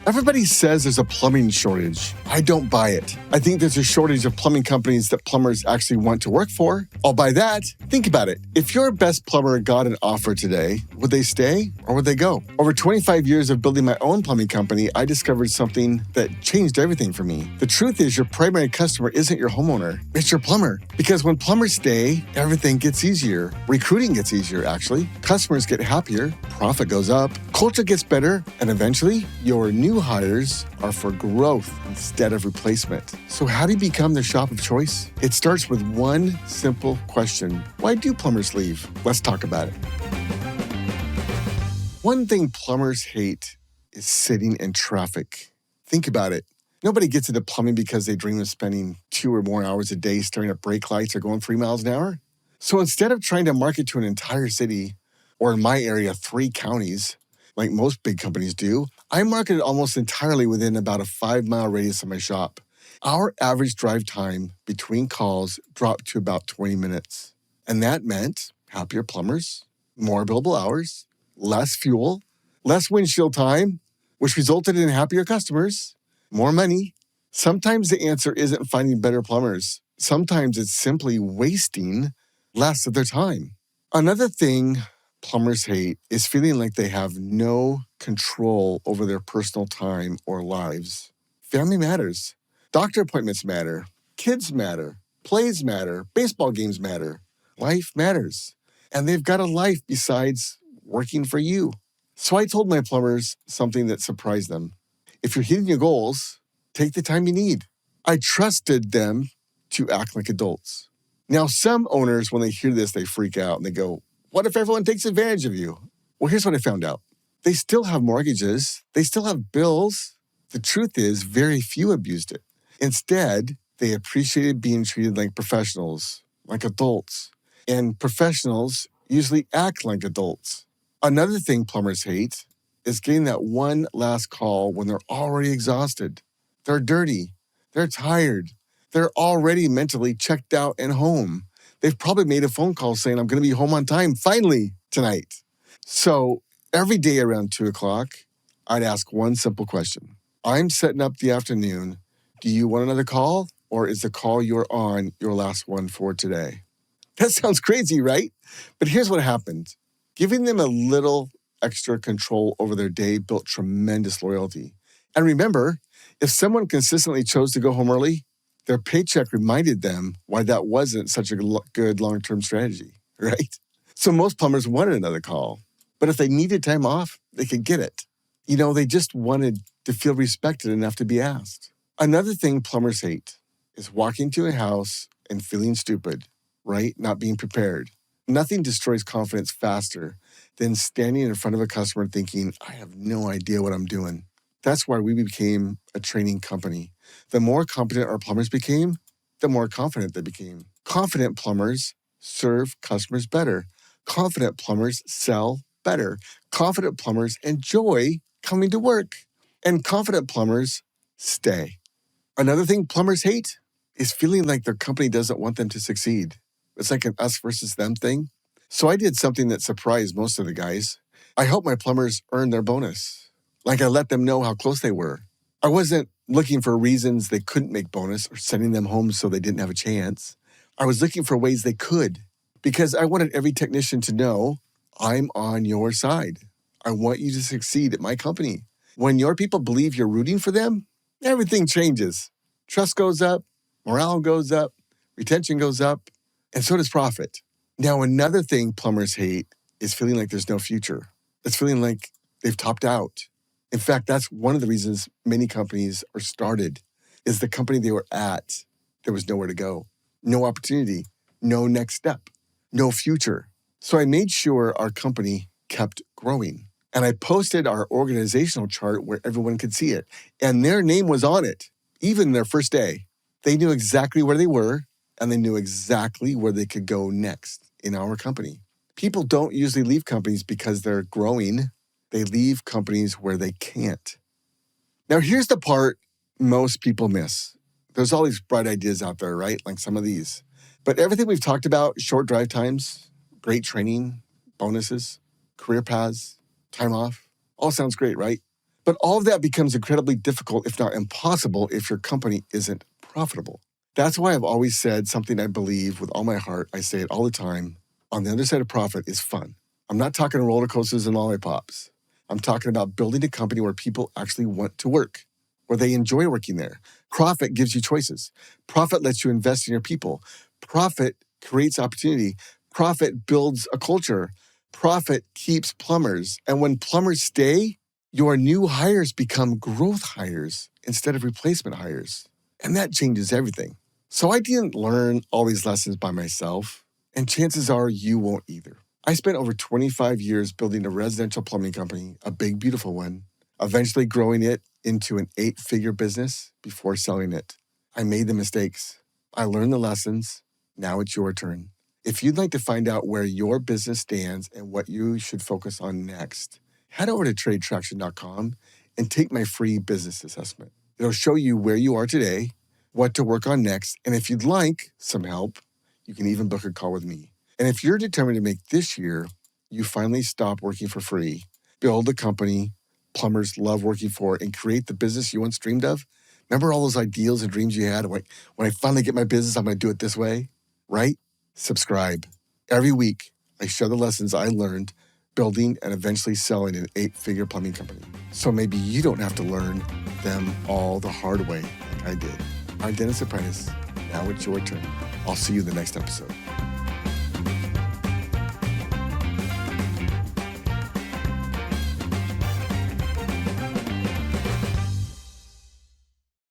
Everybody says there's a plumbing shortage. I don't buy it. I think there's a shortage of plumbing companies that plumbers actually want to work for. I'll buy that. Think about it. If your best plumber got an offer today, would they stay or would they go? Over 25 years of building my own plumbing company, I discovered something that changed everything for me. The truth is your primary customer isn't your homeowner, it's your plumber. Because when plumbers stay, everything gets easier. Recruiting gets easier, actually. Customers get happier, profit goes up, culture gets better, and eventually your new hires are for growth instead of replacement. So how do you become the shop of choice? It starts with one simple question. Why do plumbers leave? Let's talk about it. One thing plumbers hate is sitting in traffic. Think about it. Nobody gets into plumbing because they dream of spending 2 or more hours a day staring at brake lights or going 3 miles an hour. So instead of trying to market to an entire city, or in my area, 3 counties, like most big companies do, I marketed almost entirely within about a 5-mile radius of my shop. Our average drive time between calls dropped to about 20 minutes. And that meant happier plumbers, more billable hours, less fuel, less windshield time, which resulted in happier customers, more money. Sometimes the answer isn't finding better plumbers. Sometimes it's simply wasting less of their time. Another thing plumbers hate is feeling like they have no control over their personal time or lives. Family matters. Doctor appointments matter. Kids matter. Plays matter. Baseball games matter. Life matters. And they've got a life besides working for you. So I told my plumbers something that surprised them. If you're hitting your goals, take the time you need. I trusted them to act like adults. Now, some owners, when they hear this, they freak out and they go, what if everyone takes advantage of you? Well, here's what I found out. They still have mortgages. They still have bills. The truth is, very few abused it. Instead, they appreciated being treated like professionals, like adults. And professionals usually act like adults. Another thing plumbers hate is getting that one last call when they're already exhausted. They're dirty. They're tired. They're already mentally checked out and home. They've probably made a phone call saying, I'm going to be home on time, finally, tonight. So every day around 2 o'clock, I'd ask one simple question. I'm setting up the afternoon. Do you want another call? Or is the call you're on your last one for today? That sounds crazy, right? But here's what happened. Giving them a little extra control over their day built tremendous loyalty. And remember, if someone consistently chose to go home early, their paycheck reminded them why that wasn't such a good long-term strategy, right? So most plumbers wanted another call, but if they needed time off, they could get it. They just wanted to feel respected enough to be asked. Another thing plumbers hate is walking to a house and feeling stupid, right? Not being prepared. Nothing destroys confidence faster than standing in front of a customer thinking, I have no idea what I'm doing. That's why we became a training company. The more competent our plumbers became, the more confident they became. Confident plumbers serve customers better. Confident plumbers sell better. Confident plumbers enjoy coming to work. And confident plumbers stay. Another thing plumbers hate is feeling like their company doesn't want them to succeed. It's like an us versus them thing. So I did something that surprised most of the guys. I helped my plumbers earn their bonus. Like I let them know how close they were. I wasn't looking for reasons they couldn't make bonus or sending them home so they didn't have a chance. I was looking for ways they could because I wanted every technician to know I'm on your side. I want you to succeed at my company. When your people believe you're rooting for them, everything changes. Trust goes up, morale goes up, retention goes up, and so does profit. Now, another thing plumbers hate is feeling like there's no future. It's feeling like they've topped out. In fact, that's one of the reasons many companies are started, is the company they were at, there was nowhere to go. No opportunity, no next step, no future. So I made sure our company kept growing. And I posted our organizational chart where everyone could see it. And their name was on it, even their first day. They knew exactly where they were, and they knew exactly where they could go next in our company. People don't usually leave companies because they're growing. They leave companies where they can't. Now, here's the part most people miss. There's all these bright ideas out there, right? Like some of these. But everything we've talked about, short drive times, great training, bonuses, career paths, time off, all sounds great, right? But all of that becomes incredibly difficult, if not impossible, if your company isn't profitable. That's why I've always said something I believe with all my heart. I say it all the time. On the other side of profit is fun. I'm not talking roller coasters and lollipops. I'm talking about building a company where people actually want to work, where they enjoy working there. Profit gives you choices. Profit lets you invest in your people. Profit creates opportunity. Profit builds a culture. Profit keeps plumbers. And when plumbers stay, your new hires become growth hires instead of replacement hires. And that changes everything. So I didn't learn all these lessons by myself, and chances are you won't either. I spent over 25 years building a residential plumbing company, a big, beautiful one, eventually growing it into an 8-figure business before selling it. I made the mistakes. I learned the lessons. Now it's your turn. If you'd like to find out where your business stands and what you should focus on next, head over to tradetraction.com and take my free business assessment. It'll show you where you are today, what to work on next, and if you'd like some help, you can even book a call with me. And if you're determined to make this year, you finally stop working for free, build a company plumbers love working for, and create the business you once dreamed of. Remember all those ideals and dreams you had? Like, when I finally get my business, I'm going to do it this way, right? Subscribe. Every week, I share the lessons I learned building and eventually selling an 8-figure plumbing company. So maybe you don't have to learn them all the hard way like I did. I'm Dennis Apprentice. Now it's your turn. I'll see you in the next episode.